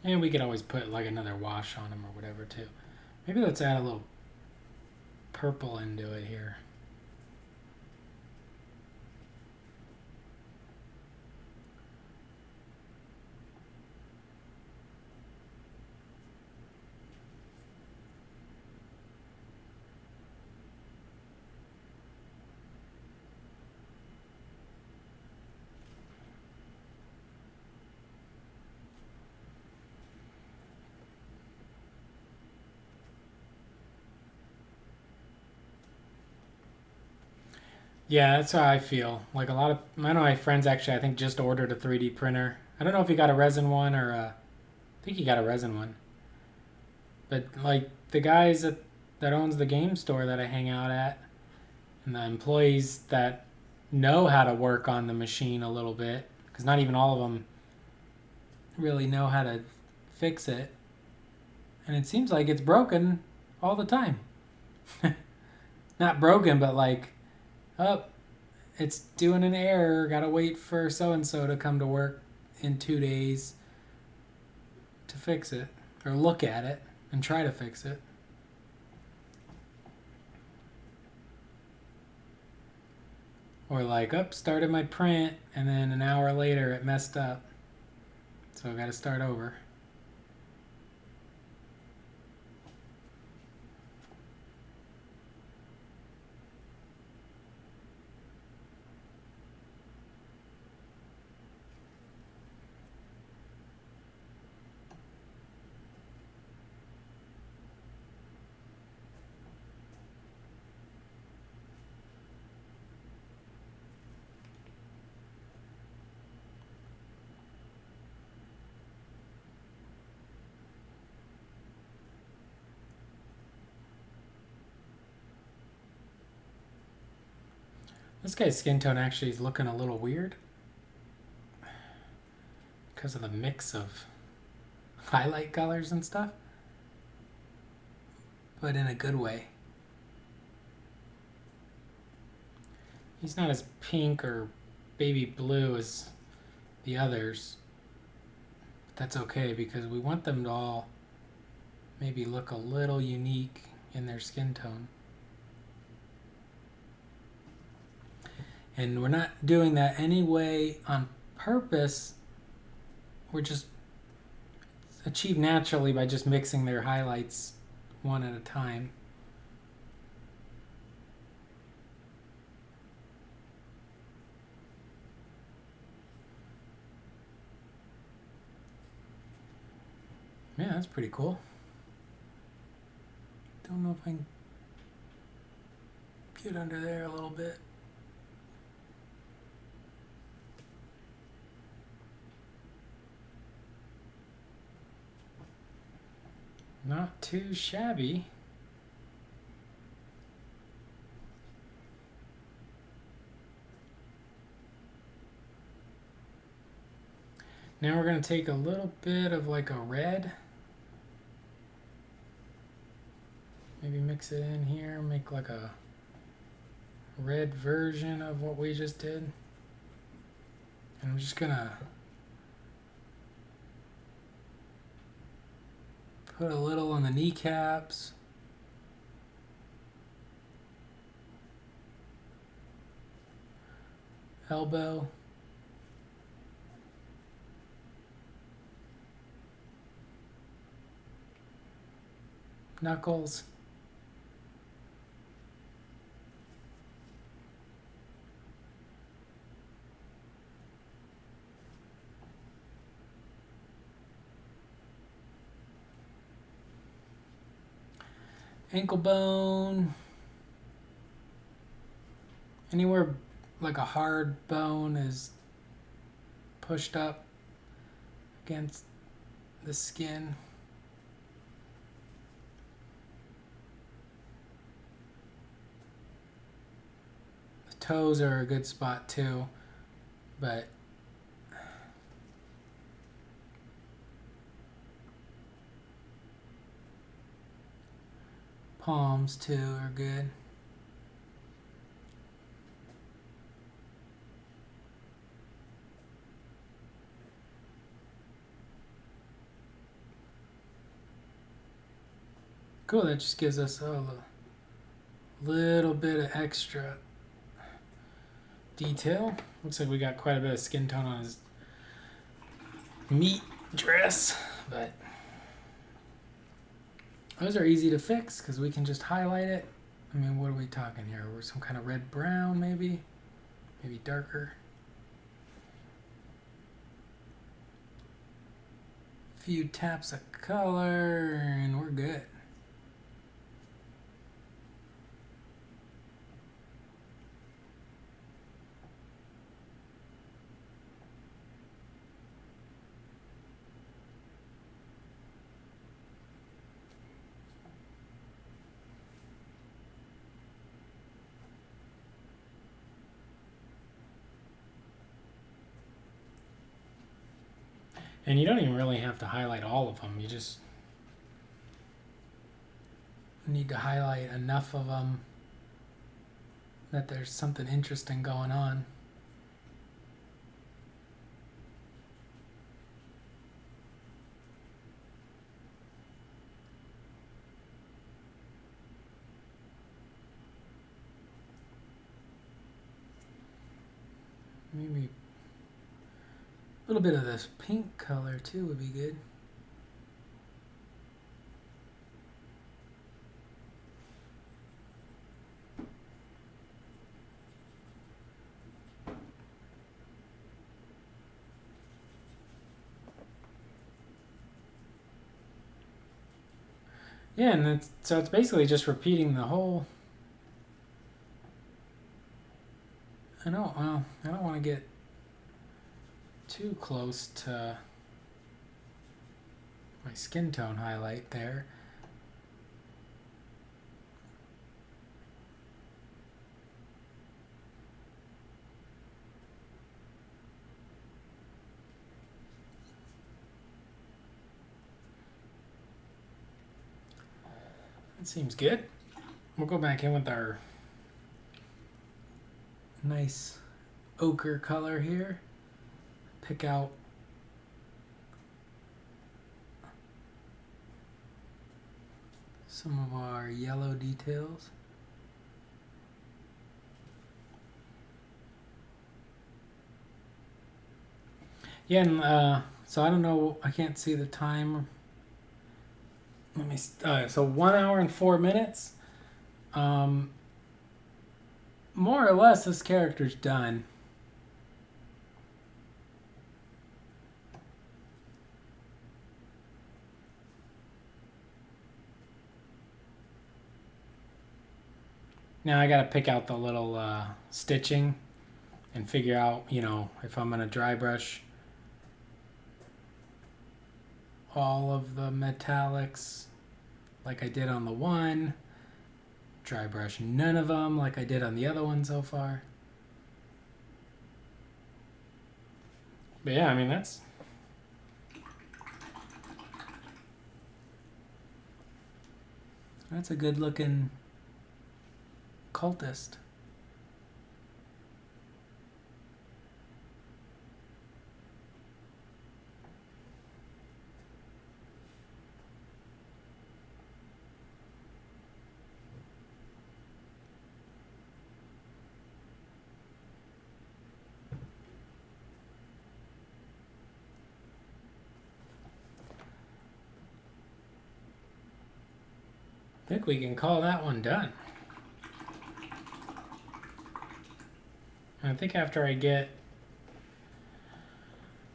And we could always put like another wash on him or whatever too. Maybe let's add a little purple into it here. Yeah, that's how I feel. Like a lot of I know my friends actually I think just ordered a 3D printer. I don't know if he got a resin one or I think he got a resin one. But like the guys that owns the game store that I hang out at, and the employees that know how to work on the machine a little bit, because not even all of them really know how to fix it, and it seems like it's broken all the time. Not broken, but like, oh, it's doing an error. Gotta wait for so and so to come to work in 2 days to fix it, or look at it and try to fix it. Or like, oh, started my print, and then an hour later it messed up. So I gotta start over. This guy's skin tone actually is looking a little weird because of the mix of highlight colors and stuff, but in a good way. He's not as pink or baby blue as the others, but that's okay because we want them to all maybe look a little unique in their skin tone. And we're not doing that anyway on purpose. We're just achieved naturally by just mixing their highlights one at a time. Yeah, that's pretty cool. Don't know if I can Get under there a little bit. Not too shabby. Now we're going to take a little bit of like a red. Maybe mix it in here, make like a red version of what we just did. And I'm just going to put a little on the kneecaps. Elbow. Knuckles. Ankle bone. Anywhere like a hard bone is pushed up against the skin. The toes are a good spot too, but palms too are good. Cool, that just gives us a little bit of extra detail. Looks like we got quite a bit of skin tone on his meat dress, but those are easy to fix because we can just highlight it. I mean, what are we talking here? We're some kind of red brown maybe? Maybe darker. Few taps of color and we're good. And you don't even really have to highlight all of them. You just need to highlight enough of them that there's something interesting going on. Maybe a little bit of this pink color too would be good. Yeah, and so it's basically just repeating the whole. I don't want to get too close to my skin tone highlight there. That seems good. We'll go back in with our nice ochre color here. Pick out some of our yellow details. Yeah, and so I don't know, I can't see the time. Let me, so 1 hour and 4 minutes. More or less, this character's done. Now I got to pick out the little stitching and figure out, you know, if I'm going to dry brush all of the metallics like I did on the one, dry brush none of them like I did on the other one so far. But yeah, I mean, that's a good looking cultist. I think we can call that one done. I think after I get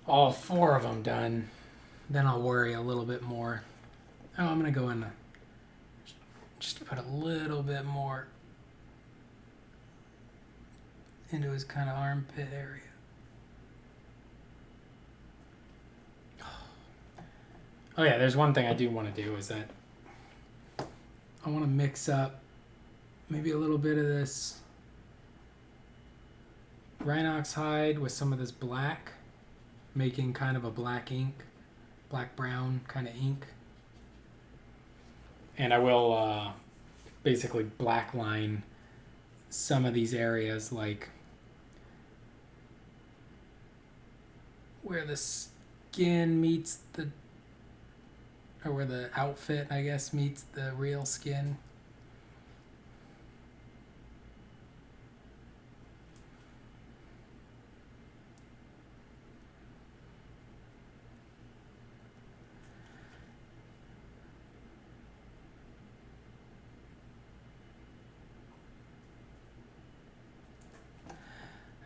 all 4 of them done, then I'll worry a little bit more. Oh, I'm going to go in just put a little bit more into his kind of armpit area. Oh yeah, there's one thing I do want to do is that I want to mix up maybe a little bit of this rhinox hide with some of this black, making kind of a black ink, black brown kind of ink. And I will basically black line some of these areas, like where the skin meets the, or where the outfit, I guess, meets the real skin.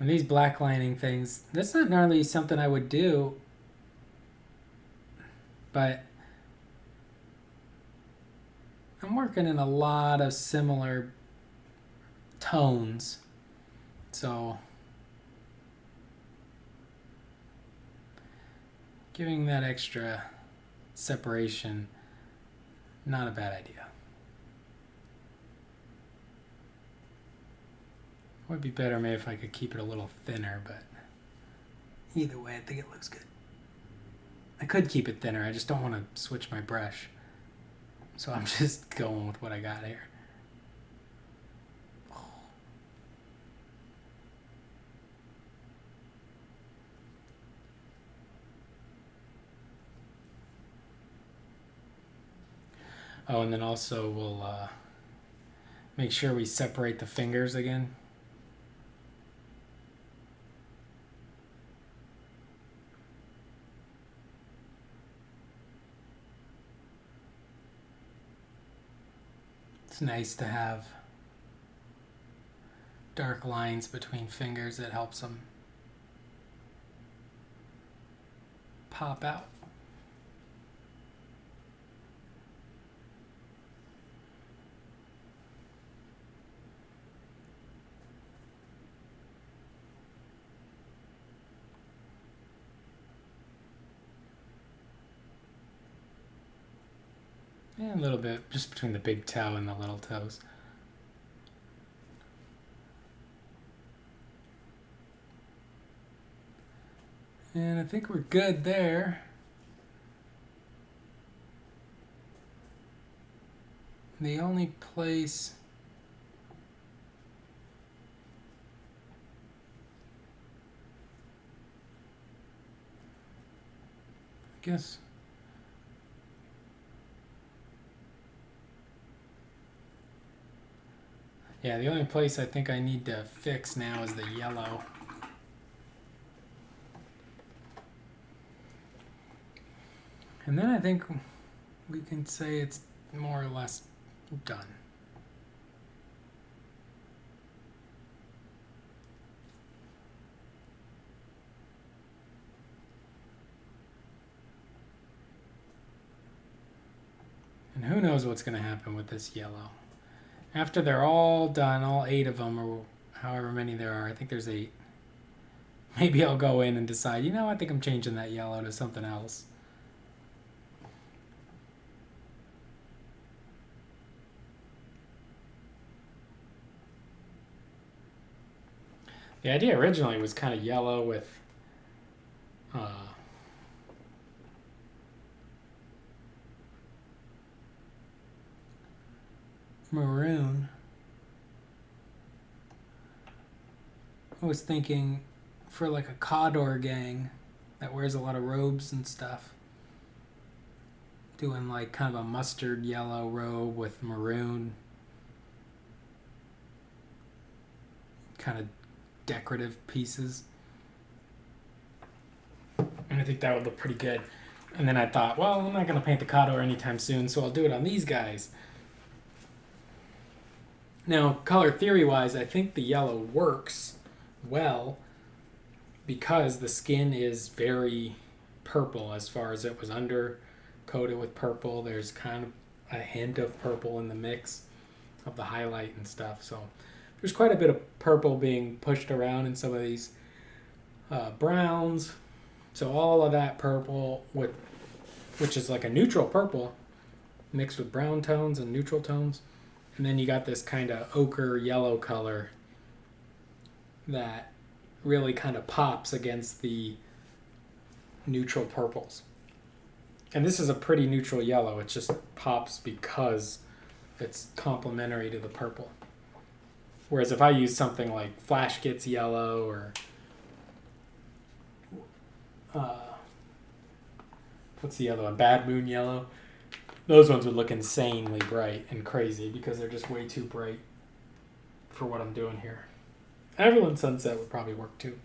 And these black lining things, that's not normally something I would do, but I'm working in a lot of similar tones, so giving that extra separation, not a bad idea. Would be better maybe if I could keep it a little thinner, but either way I think it looks good. I could keep it thinner, I just don't want to switch my brush. So I'm just going with what I got here. Oh, and then also we'll make sure we separate the fingers again. It's nice to have dark lines between fingers. It helps them pop out. And a little bit just between the big toe and the little toes. And I think we're good there. The only place I guess yeah, the only place I think I need to fix now is the yellow. And then I think we can say it's more or less done. And who knows what's going to happen with this yellow. After they're all done, all 8 of them, or however many there are, I think there's 8. Maybe I'll go in and decide, you know, I think I'm changing that yellow to something else. The idea originally was kind of yellow with maroon. I was thinking for like a Cawdor gang that wears a lot of robes and stuff, doing like kind of a mustard yellow robe with maroon, kind of decorative pieces. And I think that would look pretty good. And then I thought, well, I'm not going to paint the Cawdor anytime soon, so I'll do it on these guys. Now, color theory-wise, I think the yellow works well because the skin is very purple as far as it was undercoated with purple. There's kind of a hint of purple in the mix of the highlight and stuff. So there's quite a bit of purple being pushed around in some of these browns. So all of that purple, which is like a neutral purple, mixed with brown tones and neutral tones. And then you got this kind of ochre yellow color that really kind of pops against the neutral purples. And this is a pretty neutral yellow. It just pops because it's complementary to the purple. Whereas if I use something like Flash Gets yellow or what's the other one? Bad Moon yellow. Those ones would look insanely bright and crazy because they're just way too bright for what I'm doing here. Averland Sunset would probably work too.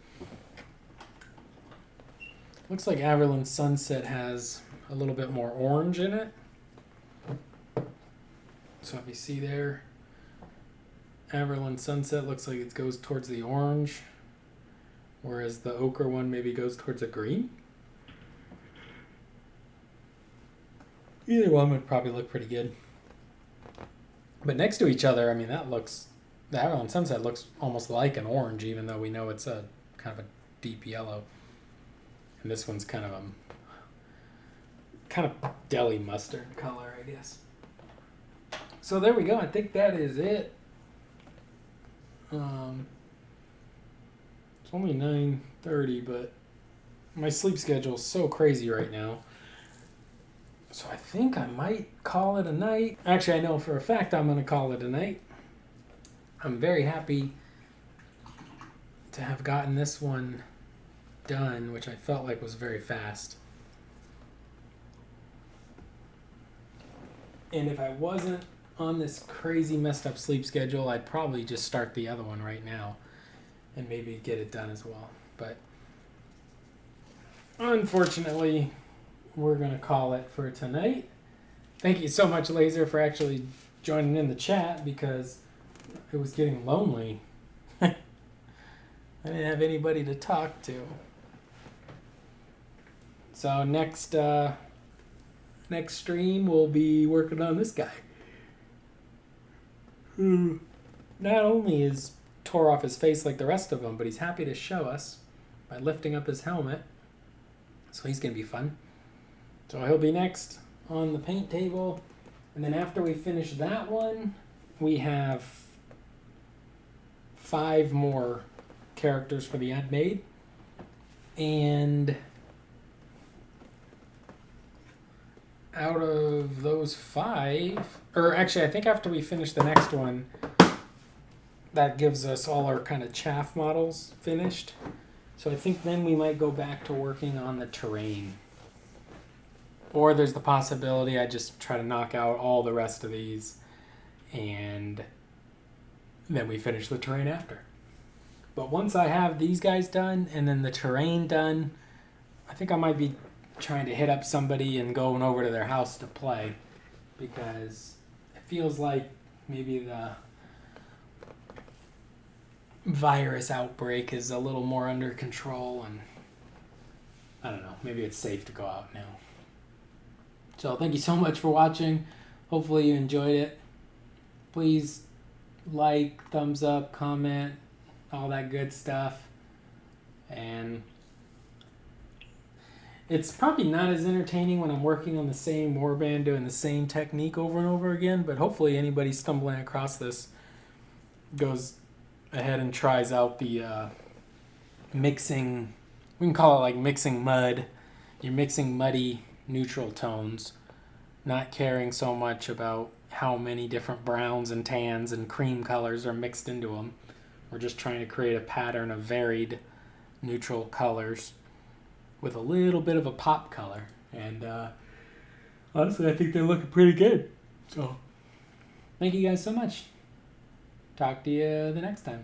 Looks like Averland Sunset has a little bit more orange in it. So if you see there, Averland Sunset looks like it goes towards the orange, whereas the ochre one maybe goes towards a green. Either one would probably look pretty good. But next to each other, I mean, the Averland Sunset looks almost like an orange, even though we know it's a kind of a deep yellow. And this one's kind of deli mustard color, I guess. So there we go. I think that is it. It's only 9:30, but my sleep schedule is so crazy right now. So I think I might call it a night. Actually, I know for a fact I'm going to call it a night. I'm very happy to have gotten this one done, which I felt like was very fast. And if I wasn't on this crazy messed up sleep schedule, I'd probably just start the other one right now and maybe get it done as well. But unfortunately, we're going to call it for tonight. Thank you so much, Laser, for actually joining in the chat because it was getting lonely. I didn't have anybody to talk to. So next stream, we'll be working on this guy, who not only is tore off his face like the rest of them, but he's happy to show us by lifting up his helmet. So he's going to be fun. So he'll be next on the paint table. And then after we finish that one, we have 5 more characters for the Unmade. And out of those 5, or actually I think after we finish the next one, that gives us all our kind of chaff models finished. So I think then we might go back to working on the terrain. Or there's the possibility I just try to knock out all the rest of these and then we finish the terrain after. But once I have these guys done and then the terrain done, I think I might be trying to hit up somebody and going over to their house to play, because it feels like maybe the virus outbreak is a little more under control, and I don't know, maybe it's safe to go out now. So thank you so much for watching. Hopefully you enjoyed it. Please like, thumbs up, comment, all that good stuff. And it's probably not as entertaining when I'm working on the same warband doing the same technique over and over again, but hopefully anybody stumbling across this goes ahead and tries out the mixing. We can call it like mixing mud. You're mixing muddy neutral tones, not caring so much about how many different browns and tans and cream colors are mixed into them. We're just trying to create a pattern of varied neutral colors with a little bit of a pop color. And honestly, I think they're looking pretty good. So, thank you guys so much. Talk to you the next time.